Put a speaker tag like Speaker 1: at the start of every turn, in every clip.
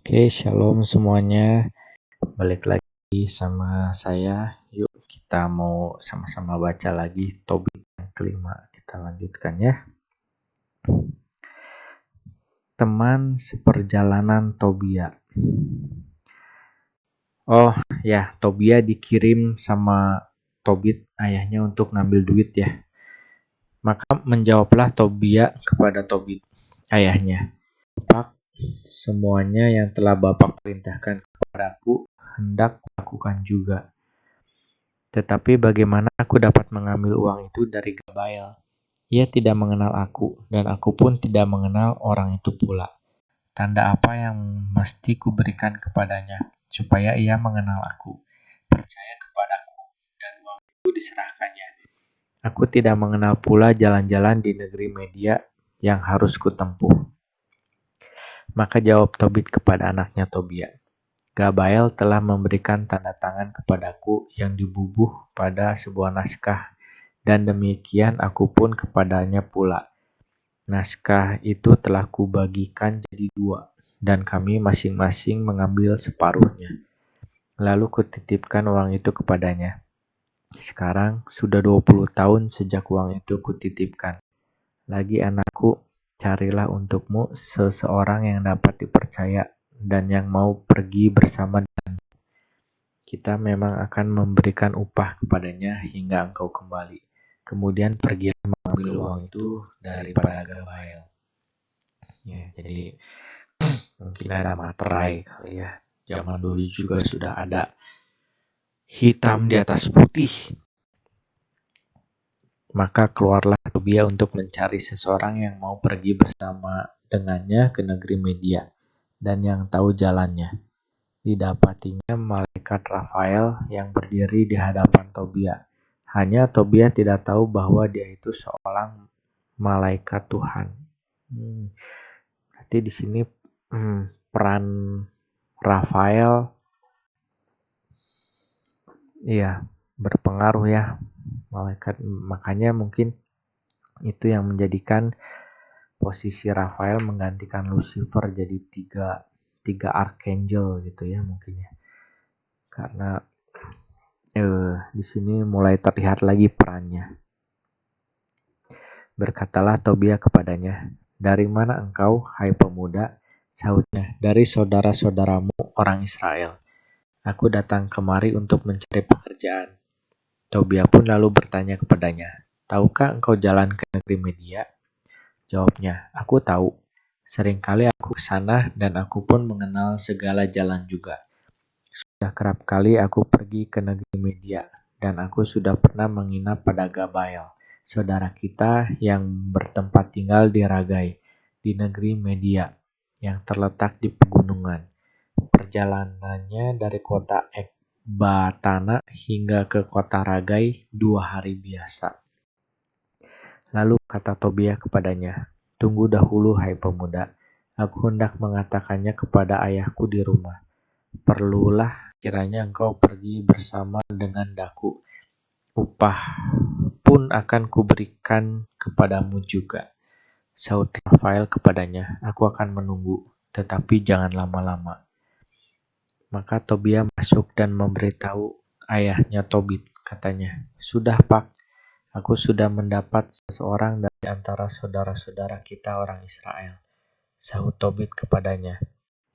Speaker 1: Oke, shalom semuanya. Balik lagi sama saya. Yuk kita mau sama-sama baca lagi topik yang kelima. Kita lanjutkan ya. Teman seperjalanan Tobia. Oh ya, Tobia dikirim sama Tobit ayahnya untuk ngambil duit ya. Maka menjawablah Tobia kepada Tobit ayahnya. Pak, semuanya yang telah Bapak perintahkan kepadaku hendak kulakukan juga. Tetapi bagaimana aku dapat mengambil uang itu dari Gabael? Ia tidak mengenal aku, dan aku pun tidak mengenal orang itu pula. Tanda apa yang mesti kuberikan kepadanya, supaya ia mengenal aku, percaya kepadaku, dan uang itu diserahkannya. Aku tidak mengenal pula jalan-jalan di negeri Media yang harus kutempuh. Maka jawab Tobit kepada anaknya Tobia, Gabael telah memberikan tanda tangan kepadaku yang dibubuh pada sebuah naskah, dan demikian aku pun kepadanya pula. Naskah itu telah kubagikan jadi 2, dan kami masing-masing mengambil separuhnya. Lalu kutitipkan uang itu kepadanya. Sekarang sudah 20 tahun sejak uang itu kutitipkan. Lagi anakku, carilah untukmu seseorang yang dapat dipercaya dan yang mau pergi bersama dengan kita memang akan memberikan upah kepadanya hingga engkau kembali. Kemudian pergilah mengambil uang itu daripada Gabael. Ya, jadi mungkin ada materai kali ya. Zaman dulu juga sudah ada hitam di atas putih. Maka keluarlah Tobia untuk mencari seseorang yang mau pergi bersama dengannya ke negeri Media dan yang tahu jalannya. Didapatinya malaikat Rafael yang berdiri di hadapan Tobia. Hanya Tobia tidak tahu bahwa dia itu seorang malaikat Tuhan. Berarti di sini peran Rafael ya berpengaruh ya, malaikat. Makanya mungkin itu yang menjadikan posisi Rafael menggantikan Lucifer jadi tiga archangel gitu ya mungkin ya. Karena di sini mulai terlihat lagi perannya. Berkatalah Tobia kepadanya, "Dari mana engkau, hai pemuda?" Sahutnya, "Dari saudara-saudaramu orang Israel. Aku datang kemari untuk mencari pekerjaan." Tobia pun lalu bertanya kepadanya, "Tahukah engkau jalan ke negeri Media?" Jawabnya, "Aku tahu. Seringkali aku ke sana dan aku pun mengenal segala jalan juga. Sudah kerap kali aku pergi ke negeri Media, dan aku sudah pernah menginap pada Gabael, saudara kita yang bertempat tinggal di Ragai, di negeri Media, yang terletak di pegunungan. Perjalanannya dari kota Ekbatana hingga ke kota Ragai 2 hari biasa." Lalu kata Tobia kepadanya, "Tunggu dahulu, hai pemuda. Aku hendak mengatakannya kepada ayahku di rumah. Perlulah kiranya engkau pergi bersama dengan daku. Upah pun akan kuberikan kepadamu juga." Sahut Rafael kepadanya, "Aku akan menunggu, tetapi jangan lama-lama." Maka Tobia masuk dan memberitahu ayahnya Tobit, katanya, "Sudah, Pak, aku sudah mendapat seseorang dari antara saudara-saudara kita orang Israel." Sahut Tobit kepadanya,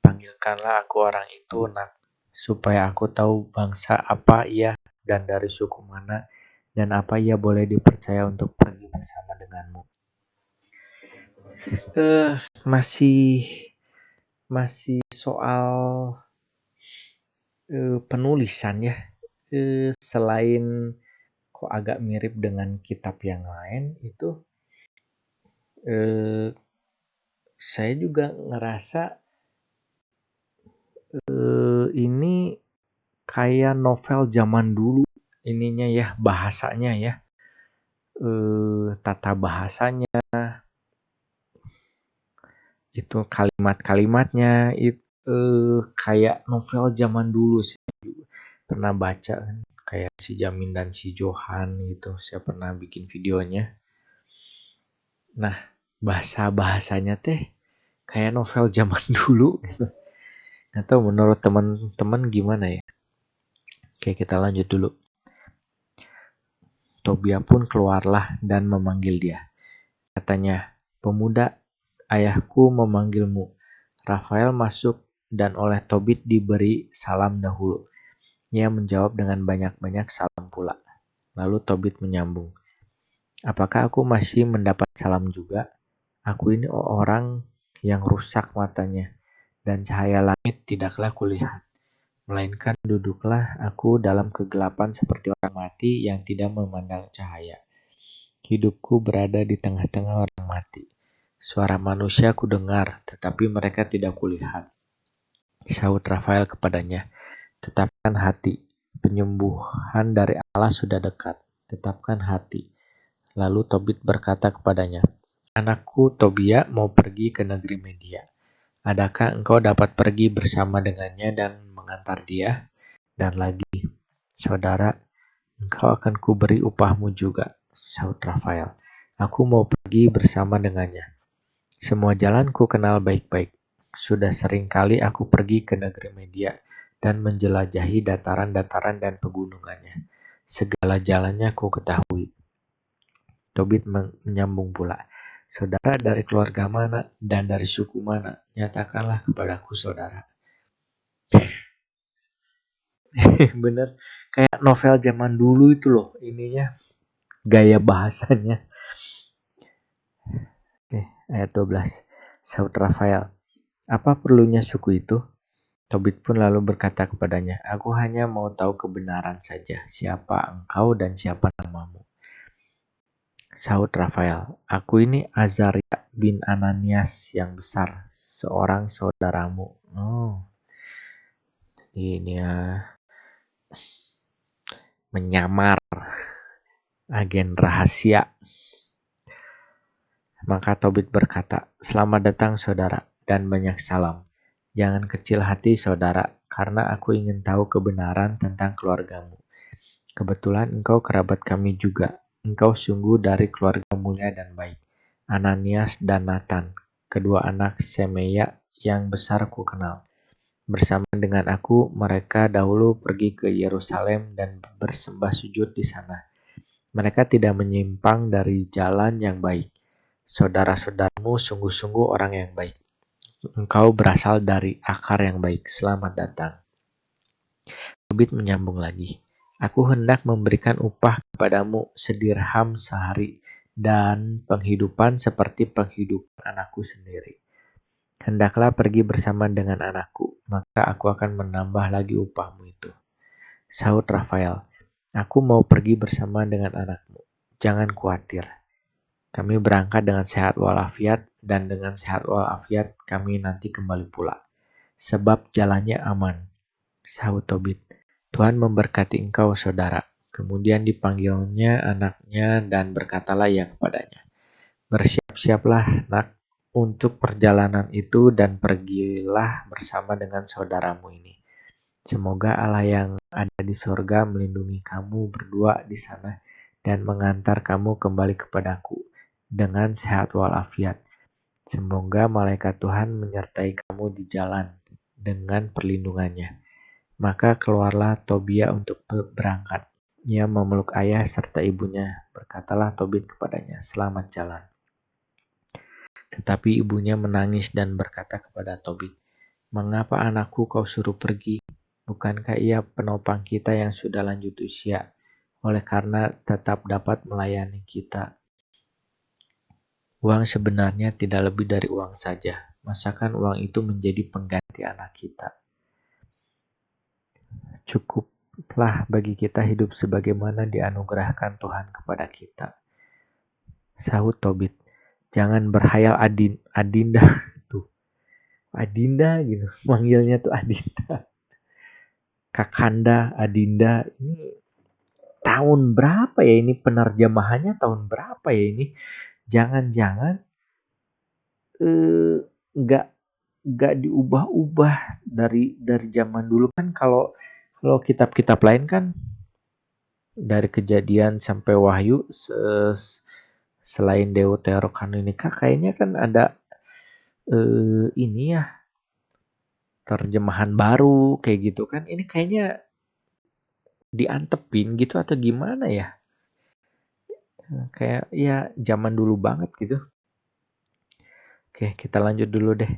Speaker 1: "Panggilkanlah aku orang itu, nak, supaya aku tahu bangsa apa ia dan dari suku mana, dan apa ia boleh dipercaya untuk pergi bersama denganmu." Masih soal penulisan ya. Selain kok agak mirip dengan kitab yang lain itu, saya juga ngerasa ini kayak novel zaman dulu ininya ya, bahasanya ya, tata bahasanya, itu kalimat-kalimatnya itu kayak novel zaman dulu. Saya juga pernah baca kan, kayak si Jamin dan si Johan gitu, saya pernah bikin videonya. Nah, bahasanya teh kayak novel zaman dulu gitu. Atau menurut teman-teman gimana ya? Oke, kita lanjut dulu. Tobia pun keluarlah dan memanggil dia. Katanya, "Pemuda, ayahku memanggilmu." Rafael masuk dan oleh Tobit diberi salam dahulu. Ia menjawab dengan banyak-banyak salam pula. Lalu Tobit menyambung, "Apakah aku masih mendapat salam juga? Aku ini orang yang rusak matanya, dan cahaya langit tidaklah kulihat. Melainkan duduklah aku dalam kegelapan seperti orang mati yang tidak memandang cahaya. Hidupku berada di tengah-tengah orang mati. Suara manusia ku dengar, tetapi mereka tidak kulihat." Sahut Rafael kepadanya, "Tetapkan hati, penyembuhan dari Allah sudah dekat. Tetapkan hati." Lalu Tobit berkata kepadanya, "Anakku Tobia mau pergi ke negeri Media. Adakah engkau dapat pergi bersama dengannya dan mengantar dia? Dan lagi, saudara, engkau akan kuberi upahmu juga." Sahut Rafael, "Aku mau pergi bersama dengannya. Semua jalan ku kenal baik-baik. Sudah sering kali aku pergi ke negeri Media dan menjelajahi dataran-dataran dan pegunungannya. Segala jalannya ku ketahui." Tobit menyambung pula, "Saudara dari keluarga mana dan dari suku mana? Nyatakanlah kepadaku, saudara." Bener, kayak novel zaman dulu itu loh ininya, gaya bahasanya. Oke, ayat 12. Saud Rafael, "Apa perlunya suku itu?" Tobit pun lalu berkata kepadanya, "Aku hanya mau tahu kebenaran saja, siapa engkau dan siapa namamu." Sahut Rafael, "Aku ini Azaria bin Ananias yang besar, seorang saudaramu." Oh, ini ya, menyamar agen rahasia. Maka Tobit berkata, "Selamat datang saudara, dan banyak salam. Jangan kecil hati saudara, karena aku ingin tahu kebenaran tentang keluargamu. Kebetulan engkau kerabat kami juga. Engkau sungguh dari keluarga mulia dan baik. Ananias dan Nathan, kedua anak Semeya yang besar ku kenal. Bersama dengan aku, mereka dahulu pergi ke Yerusalem dan bersembah sujud di sana. Mereka tidak menyimpang dari jalan yang baik. Saudara-saudaramu sungguh-sungguh orang yang baik. Engkau berasal dari akar yang baik. Selamat datang." Tobit menyambung lagi, "Aku hendak memberikan upah kepadamu sedirham sehari dan penghidupan seperti penghidupan anakku sendiri. Hendaklah pergi bersama dengan anakku, maka aku akan menambah lagi upahmu itu." Sahut Rafael, "Aku mau pergi bersama dengan anakmu. Jangan khawatir. Kami berangkat dengan sehat walafiat, dan dengan sehat walafiat kami nanti kembali pula. Sebab jalannya aman." Sahut Tobit, "Tuhan memberkati engkau, saudara." Kemudian dipanggilnya anaknya dan berkatalah ia kepadanya, "Bersiap-siaplah, nak, untuk perjalanan itu dan pergilah bersama dengan saudaramu ini. Semoga Allah yang ada di sorga melindungi kamu berdua di sana dan mengantar kamu kembali kepadaku dengan sehat walafiat. Semoga malaikat Tuhan menyertai kamu di jalan dengan perlindungannya." Maka keluarlah Tobia untuk berangkat. Ia memeluk ayah serta ibunya. Berkatalah Tobit kepadanya, "Selamat jalan." Tetapi ibunya menangis dan berkata kepada Tobit, "Mengapa anakku kau suruh pergi? Bukankah ia penopang kita yang sudah lanjut usia, oleh karena tetap dapat melayani kita? Uang sebenarnya tidak lebih dari uang saja. Masakan uang itu menjadi pengganti anak kita? Cukuplah bagi kita hidup sebagaimana dianugerahkan Tuhan kepada kita." Sahut Tobit, "Jangan berhayal Adinda." Tuh, Adinda gitu. Manggilnya tuh Adinda. Kakanda, Adinda. Ini tahun berapa ya ini, penerjemahannya tahun berapa ya ini? Jangan-jangan nggak diubah-ubah dari zaman dulu kan. Kalau kitab-kitab lain kan dari Kejadian sampai Wahyu, selain Deuterokanonika kayaknya kan ada ini ya, terjemahan baru kayak gitu kan. Ini kayaknya diantepin gitu atau gimana ya? Kayak ya zaman dulu banget gitu. Oke, kita lanjut dulu deh.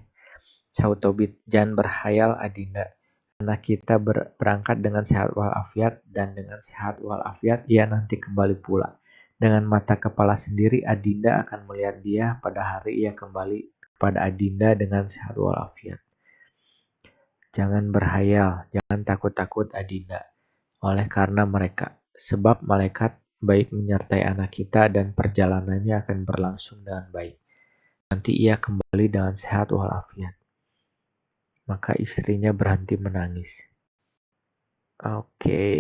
Speaker 1: Sahut Tobit, jangan berhayal Adinda. Anak kita berangkat dengan sehat walafiat dan dengan sehat walafiat ia nanti kembali pula. Dengan mata kepala sendiri Adinda akan melihat dia pada hari ia kembali kepada Adinda dengan sehat walafiat. Jangan berhayal, jangan takut-takut Adinda. Oleh karena mereka, sebab malaikat baik menyertai anak kita dan perjalanannya akan berlangsung dengan baik. Nanti ia kembali dengan sehat walafiat. Maka istrinya berhenti menangis. Oke.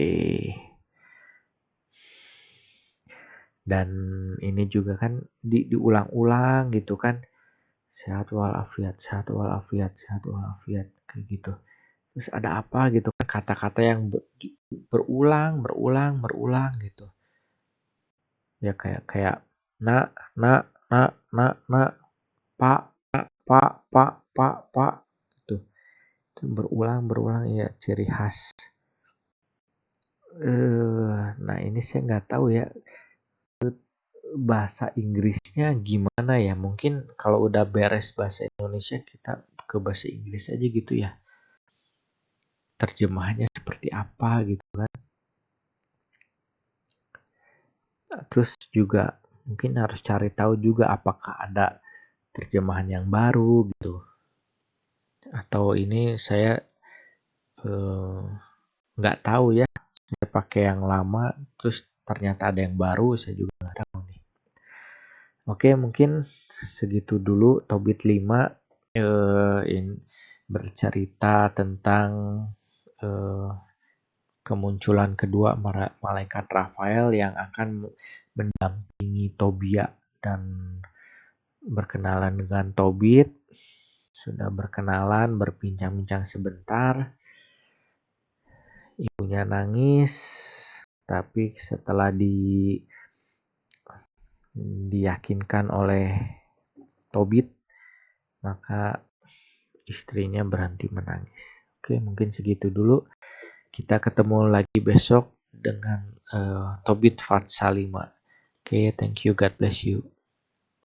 Speaker 1: Dan ini juga kan diulang-ulang gitu kan. Sehat walafiat, sehat walafiat, sehat walafiat. Kayak gitu. Terus ada apa gitu kan kata-kata yang berulang gitu. Ya kayak nak, pak gitu. Itu berulang ya ciri khas. Nah ini saya nggak tahu ya bahasa Inggrisnya gimana ya. Mungkin kalau udah beres bahasa Indonesia kita ke bahasa Inggris aja gitu ya. Terjemahannya seperti apa gitu kan. Terus juga mungkin harus cari tahu juga apakah ada terjemahan yang baru gitu. Atau ini saya nggak tahu ya. Saya pakai yang lama terus ternyata ada yang baru, saya juga nggak tahu nih. Oke, mungkin segitu dulu Tobit 5 bercerita tentang kemunculan kedua malaikat Rafael yang akan mendampingi Tobia dan berkenalan dengan Tobit. Sudah berkenalan, berbincang-bincang sebentar. Ibunya nangis, tapi setelah diyakinkan oleh Tobit, maka istrinya berhenti menangis. Oke, mungkin segitu dulu. Kita ketemu lagi besok dengan Tobit Fatsa 5. Oke, thank you. God bless you.